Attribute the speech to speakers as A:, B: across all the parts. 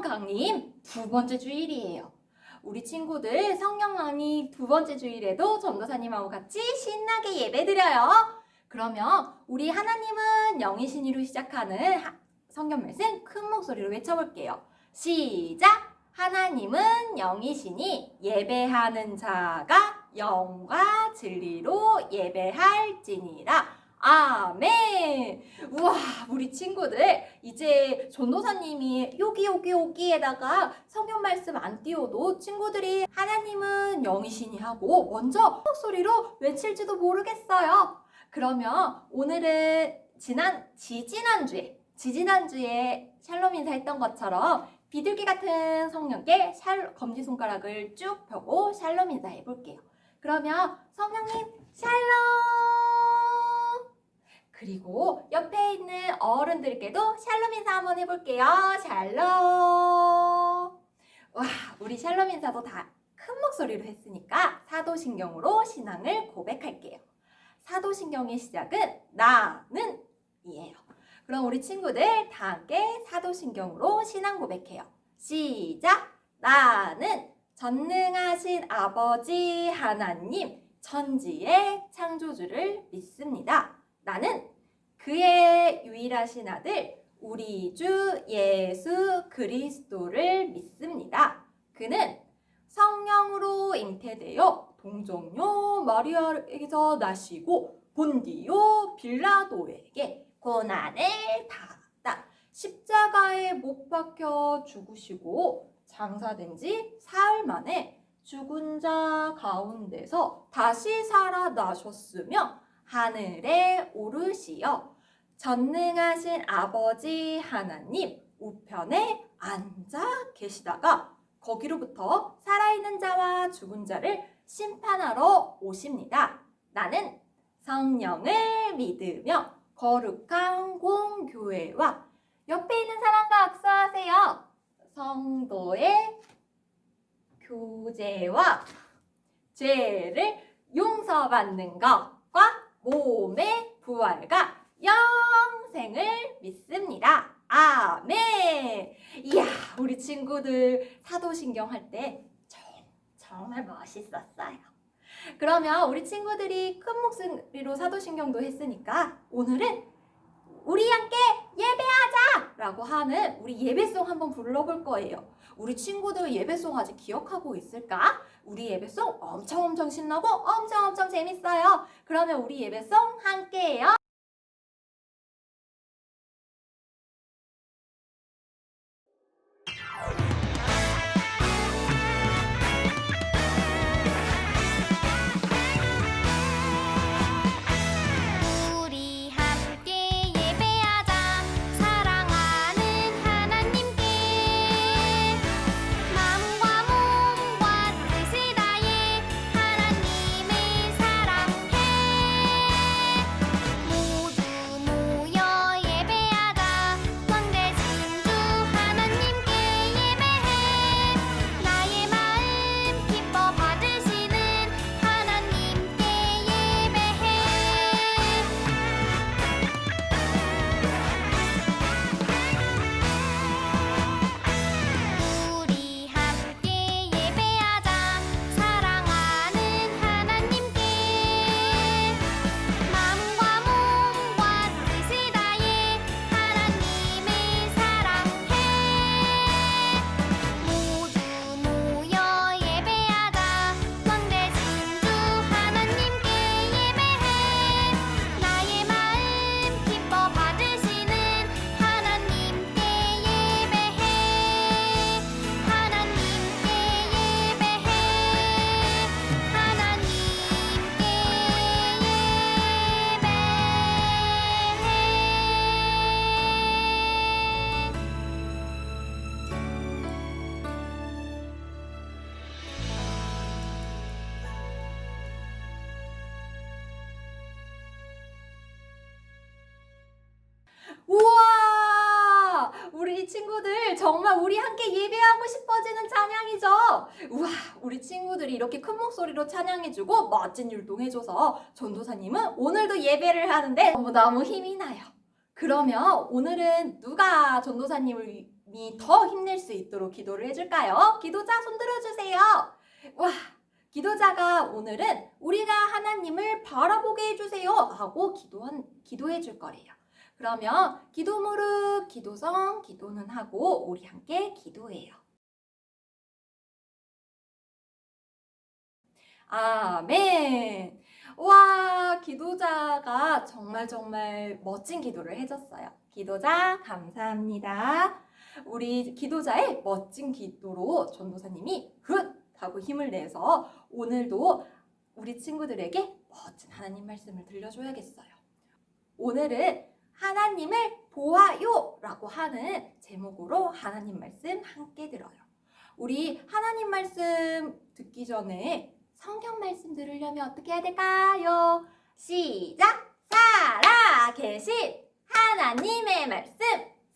A: 강림 두 번째 주일이에요. 우리 친구들 성령 강림 두 번째 주일에도 전도사님하고 같이 신나게 예배드려요. 그러면 우리 하나님은 영이신이로 시작하는 성경 말씀 큰 목소리로 외쳐볼게요. 시작! 하나님은 영이시니 예배하는 자가 영과 진리로 예배할지니라. 아멘. 우와, 우리 친구들 이제 전도사님이 여기에다가 성경 말씀 안 띄워도 친구들이 하나님은 영이시니 하고 먼저 목소리로 외칠지도 모르겠어요. 그러면 오늘은 지지난주에 샬롬 인사 했던 것처럼 비둘기 같은 성령께 검지손가락을 쭉 펴고 샬롬 인사 해볼게요. 그러면 성령님 샬롬! 그리고 옆에 있는 어른들께도 샬롬 인사 한번 해볼게요. 샬롬! 와, 우리 샬롬 인사도 다 큰 목소리로 했으니까 사도신경으로 신앙을 고백할게요. 사도신경의 시작은 나는 이에요. 그럼 우리 친구들 다 함께 사도신경으로 신앙 고백해요. 시작! 나는 전능하신 아버지 하나님 천지의 창조주를 믿습니다. 나는 그의 유일하신 아들 우리 주 예수 그리스도를 믿습니다. 그는 성령으로 잉태되어 동정녀 마리아에게서 나시고 본디오 빌라도에게 고난을 받았다. 십자가에 못 박혀 죽으시고 장사된 지 사흘 만에 죽은 자 가운데서 다시 살아나셨으며 하늘에 오르시어 전능하신 아버지 하나님 우편에 앉아 계시다가 거기로부터 살아있는 자와 죽은 자를 심판하러 오십니다. 나는 성령을 믿으며 거룩한 공교회와 옆에 있는 사람과 악수하세요. 성도의 교제와 죄를 용서받는 것과 몸의 부활과 영생을 믿습니다. 아멘. 이야, 우리 친구들 사도신경 할 때 정말 멋있었어요. 그러면 우리 친구들이 큰 목소리로 사도신경도 했으니까 오늘은 우리 함께 예배하자! 라고 하는 우리 예배송 한번 불러볼 거예요. 우리 친구들 예배송 아직 기억하고 있을까? 우리 예배송 엄청 신나고 엄청 재밌어요. 그러면 우리 예배송 함께 해요. 우와! 우리 친구들 정말 우리 함께 예배하고 싶어지는 찬양이죠? 우와! 우리 친구들이 이렇게 큰 목소리로 찬양해주고 멋진 율동해줘서 전도사님은 오늘도 예배를 하는데 너무너무 힘이 나요. 그러면 오늘은 누가 전도사님을 전도사님이 더 힘낼 수 있도록 기도를 해줄까요? 기도자 손 들어주세요. 와, 기도자가 오늘은 우리가 하나님을 바라보게 해주세요 하고 기도해 줄 거래요. 그러면 기도 무릎, 기도성, 기도는 하고 우리 함께 기도해요. 아멘. 와, 기도자가 정말 멋진 기도를 해줬어요. 기도자 감사합니다. 우리 기도자의 멋진 기도로 전도사님이 하고 힘을 내서 오늘도 우리 친구들에게 멋진 하나님 말씀을 들려줘야겠어요. 오늘은 하나님을 보아요 라고 하는 제목으로 하나님 말씀 함께 들어요. 우리 하나님 말씀 듣기 전에 성경 말씀 들으려면 어떻게 해야 될까요? 시작! 살아계신 하나님의 말씀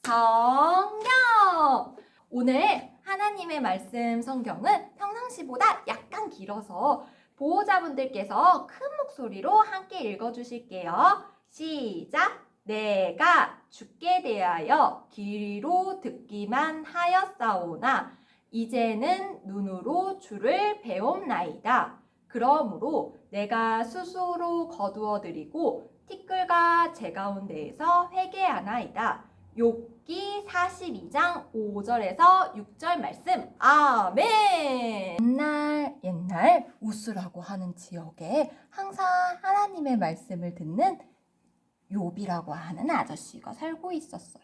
A: 성경! 오늘 하나님의 말씀 성경은 평상시보다 약간 길어서 보호자분들께서 큰 목소리로 함께 읽어주실게요. 시작! 내가 주께 대하여 귀로 듣기만 하였사오나 이제는 눈으로 주를 배움나이다. 그러므로 내가 스스로 거두어드리고 티끌과 제 가운데에서 회개하나이다. 욥기 42장 5절에서 6절 말씀. 아멘. 옛날 우스라고 하는 지역에 항상 하나님의 말씀을 듣는 욥이라고 하는 아저씨가 살고 있었어요.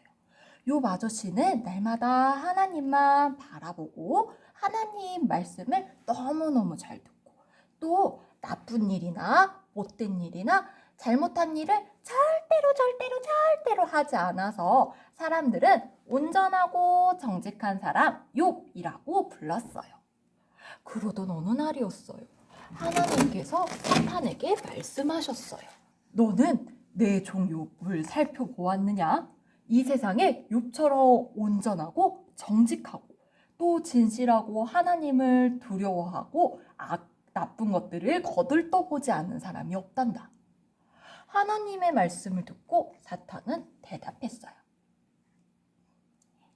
A: 욥 아저씨는 날마다 하나님만 바라보고 하나님 말씀을 너무너무 잘 듣고 또 나쁜 일이나 못된 일이나 잘못한 일을 절대로 하지 않아서 사람들은 온전하고 정직한 사람 욥이라고 불렀어요. 그러던 어느 날이었어요. 하나님께서 사탄에게 말씀하셨어요. 너는 내 종 욥을 살펴보았느냐? 이 세상에 욥처럼 온전하고 정직하고 또 진실하고 하나님을 두려워하고 나쁜 것들을 거들떠보지 않는 사람이 없단다. 하나님의 말씀을 듣고 사탄은 대답했어요.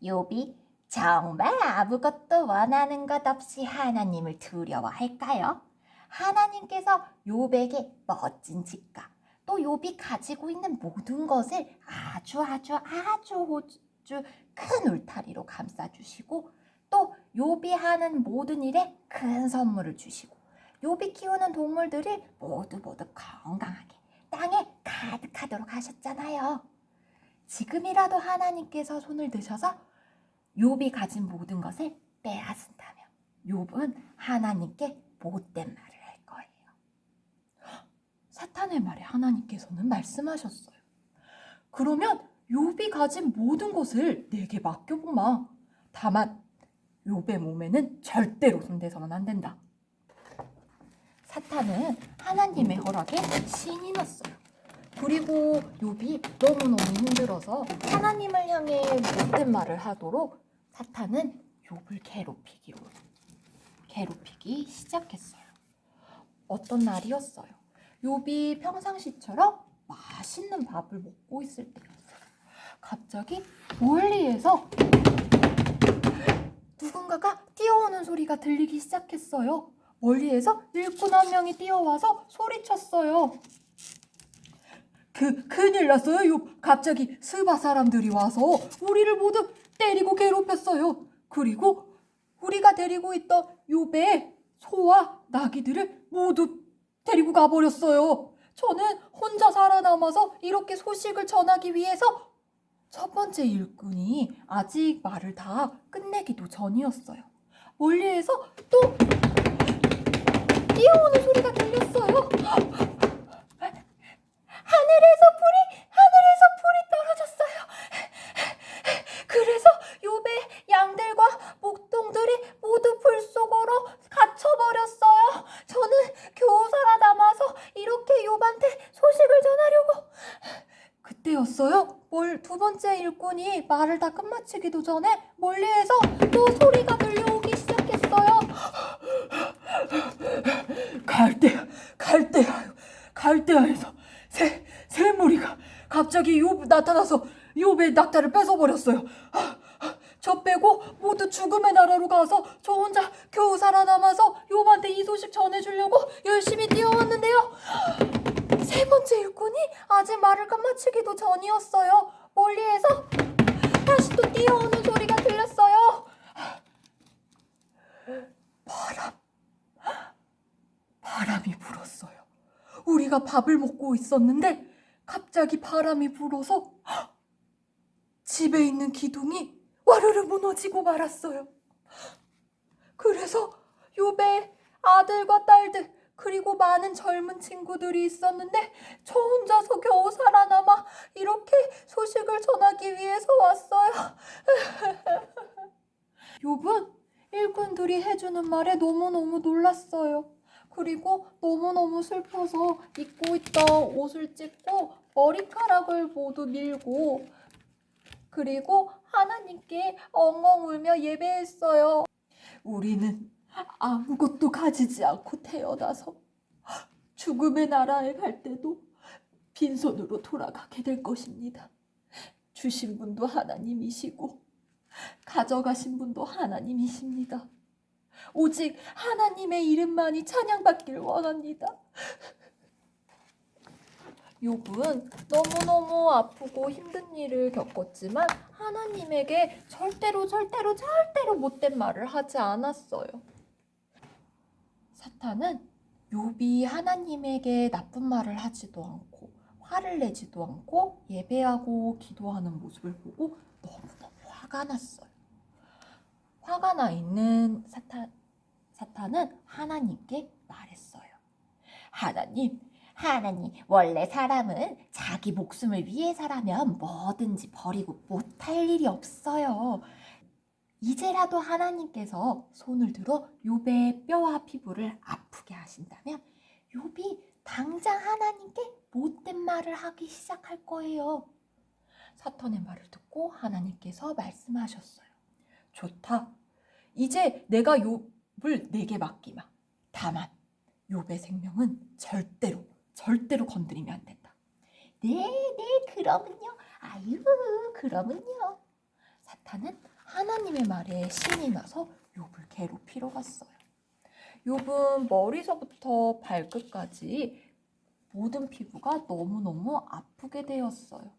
A: 욥이 정말 아무것도 원하는 것 없이 하나님을 두려워할까요? 하나님께서 욥에게 멋진 집과 또 욥이 가지고 있는 모든 것을 아주 큰 울타리로 감싸주시고 또 욥이 하는 모든 일에 큰 선물을 주시고 욥이 키우는 동물들이 모두 건강하게 땅에 가득하도록 하셨잖아요. 지금이라도 하나님께서 손을 드셔서 욥이 가진 모든 것을 빼앗은다면 욥은 하나님께 못된 말을 할 거예요. 사탄의 말에 하나님께서는 말씀하셨어요. 그러면 욥이 가진 모든 것을 내게 맡겨보마. 다만 욥의 몸에는 절대로 손대서는 안 된다. 사탄은 하나님의 허락에 신이 났어요. 그리고 욥이 너무너무 힘들어서 하나님을 향해 못된 말을 하도록 사탄은 욥을 괴롭히기 시작했어요. 어떤 날이었어요. 욥이 평상시처럼 맛있는 밥을 먹고 있을 때였어요. 갑자기 멀리에서 누군가가 뛰어오는 소리가 들리기 시작했어요. 멀리에서 일꾼 한 명이 뛰어와서 소리쳤어요. 큰일 났어요, 욥. 갑자기 스바 사람들이 와서 우리를 모두 때리고 괴롭혔어요. 그리고 우리가 데리고 있던 욥의 소와 나귀들을 모두 데리고 가버렸어요. 저는 혼자 살아남아서 이렇게 소식을 전하기 위해서 첫 번째 일꾼이 아직 말을 다 끝내기도 전이었어요. 멀리에서 또 뛰어오는 소리가 들렸어요. 하늘에서 불이 떨어졌어요. 그래서 욥의 양들과 목동들이 모두 불 속으로 갇혀버렸어요. 저는 겨우 살아남아서 이렇게 욥한테 소식을 전하려고. 그때였어요. 두 번째 일꾼이 말을 다 끝마치기도 전에 멀리에서 또 소리가 들려오기 시작했어요. 갈대아에서 새 무리가 갑자기 욥 나타나서 욥의 낙타를 뺏어버렸어요. 저 빼고 모두 죽음의 나라로 가서 저 혼자 겨우 살아남아서 욥한테 이 소식 전해주려고 열심히 뛰어왔는데요. 세 번째 일꾼이 아직 말을 끝마치기도 전이었어요. 멀리에서 다시 또 뛰어오는 소리가 들렸어요. 바람이 불었어요. 우리가 밥을 먹고 있었는데 갑자기 바람이 불어서 집에 있는 기둥이 와르르 무너지고 말았어요. 그래서 욥의 아들과 딸들 그리고 많은 젊은 친구들이 있었는데 저 혼자서 겨우 살아남아 이렇게 소식을 전하기 위해서 왔어요. 욥은 일꾼들이 해주는 말에 너무너무 놀랐어요. 그리고 너무너무 슬퍼서 입고 있던 옷을 찢고 머리카락을 모두 밀고 그리고 하나님께 엉엉 울며 예배했어요. 우리는 아무것도 가지지 않고 태어나서 죽음의 나라에 갈 때도 빈손으로 돌아가게 될 것입니다. 주신 분도 하나님이시고 가져가신 분도 하나님이십니다. 오직 하나님의 이름만이 찬양받길 원합니다. 욥은 너무너무 아프고 힘든 일을 겪었지만 하나님에게 절대로 못된 말을 하지 않았어요. 사탄은 욥이 하나님에게 나쁜 말을 하지도 않고 화를 내지도 않고 예배하고 기도하는 모습을 보고 너무너무 화가 났어요. 화가 나 있는 사탄은 하나님께 말했어요. 하나님, 원래 사람은 자기 목숨을 위해서라면 뭐든지 버리고 못할 일이 없어요. 이제라도 하나님께서 손을 들어 욥의 뼈와 피부를 아프게 하신다면 욥이 당장 하나님께 못된 말을 하기 시작할 거예요. 사탄의 말을 듣고 하나님께서 말씀하셨어요. 좋다. 이제 내가 욥을 내게 맡기마. 다만 욥의 생명은 절대로 건드리면 안 된다. 네, 그러면요. 그러면요. 사탄은 하나님의 말에 신이 나서 욥을 괴롭히러 갔어요. 욥은 머리서부터 발끝까지 모든 피부가 너무너무 아프게 되었어요.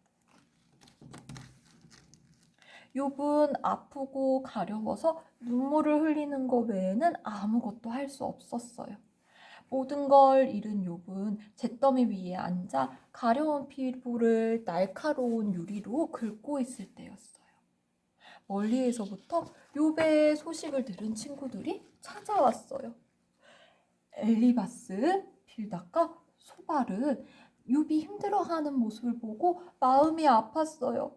A: 욥은 아프고 가려워서 눈물을 흘리는 것 외에는 아무것도 할 수 없었어요. 모든 걸 잃은 욥은 잿더미 위에 앉아 가려운 피부를 날카로운 유리로 긁고 있을 때였어요. 멀리에서부터 욥의 소식을 들은 친구들이 찾아왔어요. 엘리바스, 빌닷과 소발은 욥이 힘들어하는 모습을 보고 마음이 아팠어요.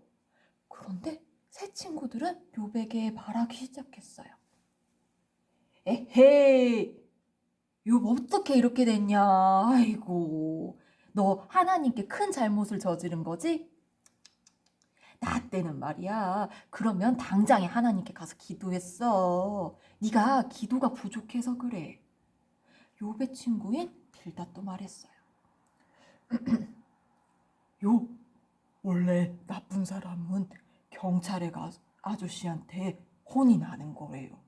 A: 그런데 새 친구들은 욥에게 말하기 시작했어요. 에헤이, 욥 어떻게 이렇게 됐냐? 아이고, 너 하나님께 큰 잘못을 저지른 거지? 나 때는 말이야. 그러면 당장에 하나님께 가서 기도했어. 네가 기도가 부족해서 그래. 욥의 친구인 빌닷도 말했어요. 욥, 원래 나쁜 사람은 경찰에 가서 아저씨한테 혼이 나는 거예요.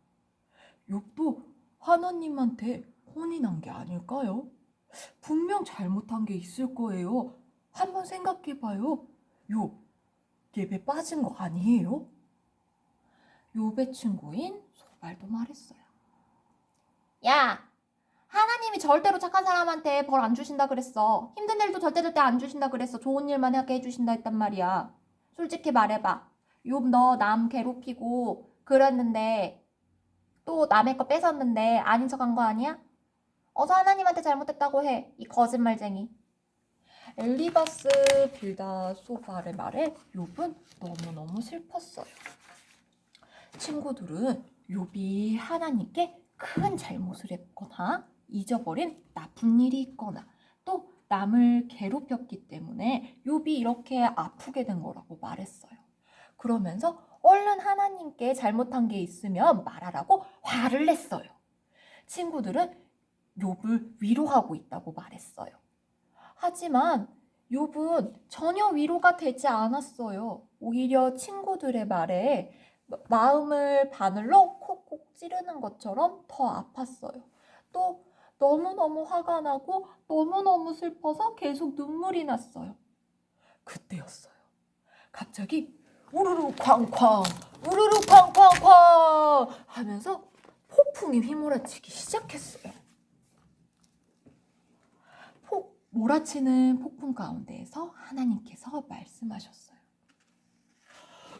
A: 욥도 하나님한테 혼이 난 게 아닐까요? 분명 잘못한 게 있을 거예요. 한번 생각해봐요. 욥, 예배 빠진 거 아니에요? 욥의 친구인 소발도 말했어요. 야, 하나님이 절대로 착한 사람한테 벌 안 주신다 그랬어. 힘든 일도 절대 안 주신다 그랬어. 좋은 일만 하게 해주신다 했단 말이야. 솔직히 말해봐. 욥 너 남 괴롭히고 그랬는데 또 남의 거 뺏었는데 아닌 척한 거 아니야? 어서 하나님한테 잘못했다고 해. 이 거짓말쟁이. 엘리바스, 빌닷, 소발의 말에 욥은 너무너무 슬펐어요. 친구들은 욥이 하나님께 큰 잘못을 했거나 잊어버린 나쁜 일이 있거나 또 남을 괴롭혔기 때문에 욥이 이렇게 아프게 된 거라고 말했어요. 그러면서 얼른 하나님께 잘못한 게 있으면 말하라고 화를 냈어요. 친구들은 욥을 위로하고 있다고 말했어요. 하지만 욥은 전혀 위로가 되지 않았어요. 오히려 친구들의 말에 마음을 바늘로 콕콕 찌르는 것처럼 더 아팠어요. 또 너무너무 화가 나고 너무너무 슬퍼서 계속 눈물이 났어요. 그때였어요. 갑자기 우르르 쾅쾅 우르르 쾅쾅쾅 하면서 폭풍이 휘몰아치기 시작했어요. 몰아치는 폭풍 가운데에서 하나님께서 말씀하셨어요.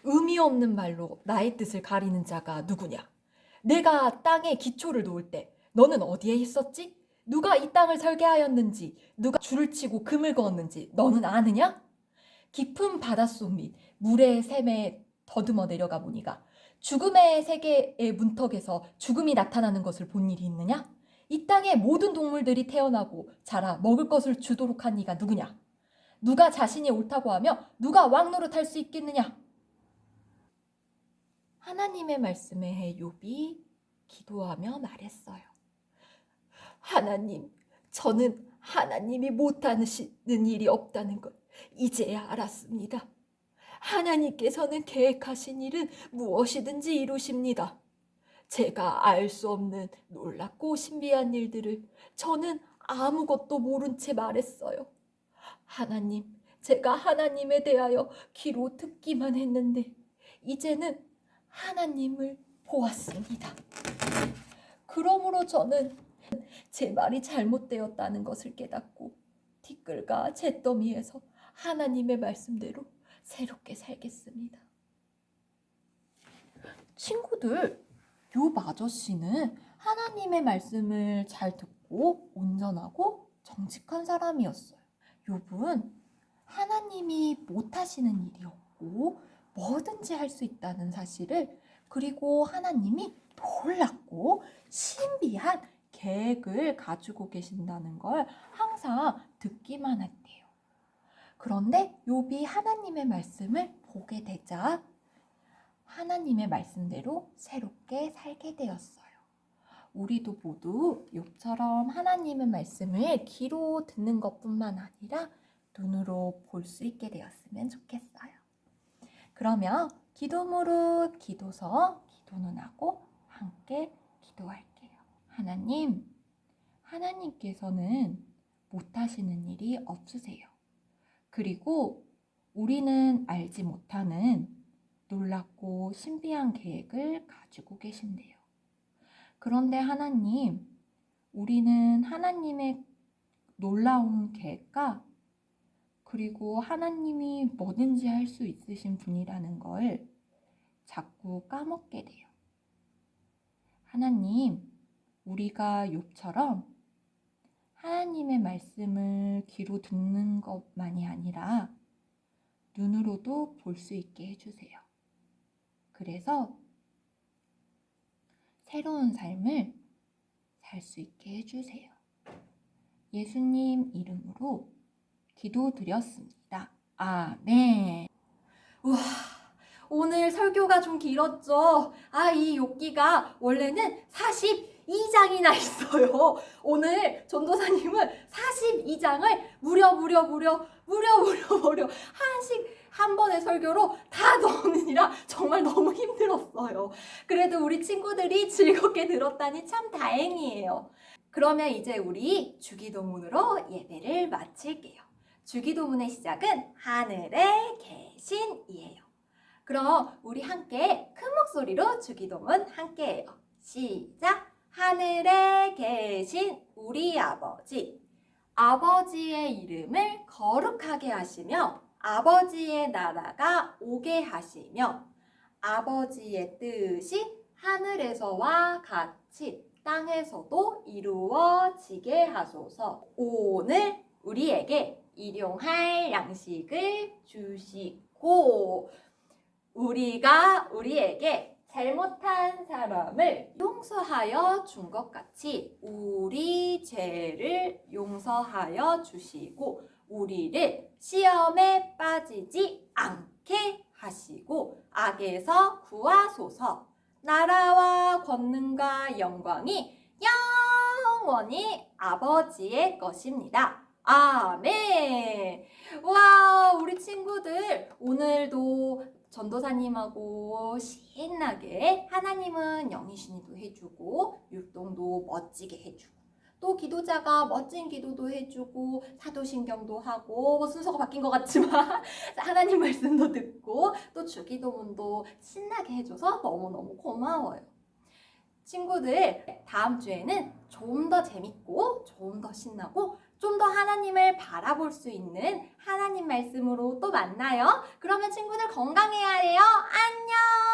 A: 의미 없는 말로 나의 뜻을 가리는 자가 누구냐? 내가 땅에 기초를 놓을 때 너는 어디에 있었지? 누가 이 땅을 설계하였는지, 누가 줄을 치고 금을 그었는지 너는 아느냐? 깊은 바닷속 및 물의 샘에 더듬어 내려가 보니가 죽음의 세계의 문턱에서 죽음이 나타나는 것을 본 일이 있느냐? 이 땅의 모든 동물들이 태어나고 자라 먹을 것을 주도록 한 이가 누구냐? 누가 자신이 옳다고 하며 누가 왕노릇할 수 있겠느냐? 하나님의 말씀에 욥이 기도하며 말했어요. 하나님, 저는 하나님이 못하시는 일이 없다는 걸 이제야 알았습니다. 하나님께서는 계획하신 일은 무엇이든지 이루십니다. 제가 알 수 없는 놀랍고 신비한 일들을 저는 아무것도 모른 채 말했어요. 하나님, 제가 하나님에 대하여 귀로 듣기만 했는데 이제는 하나님을 보았습니다. 그러므로 저는 제 말이 잘못되었다는 것을 깨닫고 티끌과 잿더미에서 하나님의 말씀대로 새롭게 살겠습니다. 친구들, 욥 아저씨는 하나님의 말씀을 잘 듣고 온전하고 정직한 사람이었어요. 욥은 하나님이 못하시는 일이 없고 뭐든지 할 수 있다는 사실을, 그리고 하나님이 놀랍고 신비한 계획을 가지고 계신다는 걸 항상 듣기만 했대요. 그런데 욥이 하나님의 말씀을 보게 되자 하나님의 말씀대로 새롭게 살게 되었어요. 우리도 모두 욥처럼 하나님의 말씀을 귀로 듣는 것뿐만 아니라 눈으로 볼 수 있게 되었으면 좋겠어요. 그러면 기도무릇 기도서 기도문하고 함께 기도할게요. 하나님께서는 못하시는 일이 없으세요. 그리고 우리는 알지 못하는 놀랍고 신비한 계획을 가지고 계신대요. 그런데 하나님, 우리는 하나님의 놀라운 계획과 그리고 하나님이 뭐든지 할 수 있으신 분이라는 걸 자꾸 까먹게 돼요. 하나님, 우리가 욥처럼 하나님의 말씀을 귀로 듣는 것만이 아니라 눈으로도 볼 수 있게 해주세요. 그래서 새로운 삶을 살 수 있게 해주세요. 예수님 이름으로 기도드렸습니다. 아멘. 우와, 오늘 설교가 좀 길었죠? 이 욥기가 원래는 42장이나 있어요. 오늘 전도사님은 42장을 무려 한 번의 설교로 다 넣느니라 정말 너무 힘들었어요. 그래도 우리 친구들이 즐겁게 들었다니 참 다행이에요. 그러면 이제 우리 주기도문으로 예배를 마칠게요. 주기도문의 시작은 하늘에 계신이에요. 그럼 우리 함께 큰 목소리로 주기도문 함께 해요. 시작! 하늘에 계신 우리 아버지, 아버지의 이름을 거룩하게 하시며 아버지의 나라가 오게 하시며 아버지의 뜻이 하늘에서와 같이 땅에서도 이루어지게 하소서. 오늘 우리에게 일용할 양식을 주시고 우리가 우리에게 잘못한 사람을 용서하여 준 것 같이 우리 죄를 용서하여 주시고 우리를 시험에 빠지지 않게 하시고 악에서 구하소서. 나라와 권능과 영광이 영원히 아버지의 것입니다. 아멘. 와, 우리 친구들 오늘도 전도사님하고 신나게 하나님은 영이신이도 해주고 율동도 멋지게 해주고 또 기도자가 멋진 기도도 해주고 사도신경도 하고 뭐 순서가 바뀐 것 같지만 하나님 말씀도 듣고 또 주기도문도 신나게 해줘서 너무너무 고마워요. 친구들, 다음 주에는 좀 더 재밌고 좀 더 신나고 좀 더 하나님을 바라볼 수 있는 하나님 말씀으로 또 만나요. 그러면 친구들 건강해야 해요. 안녕!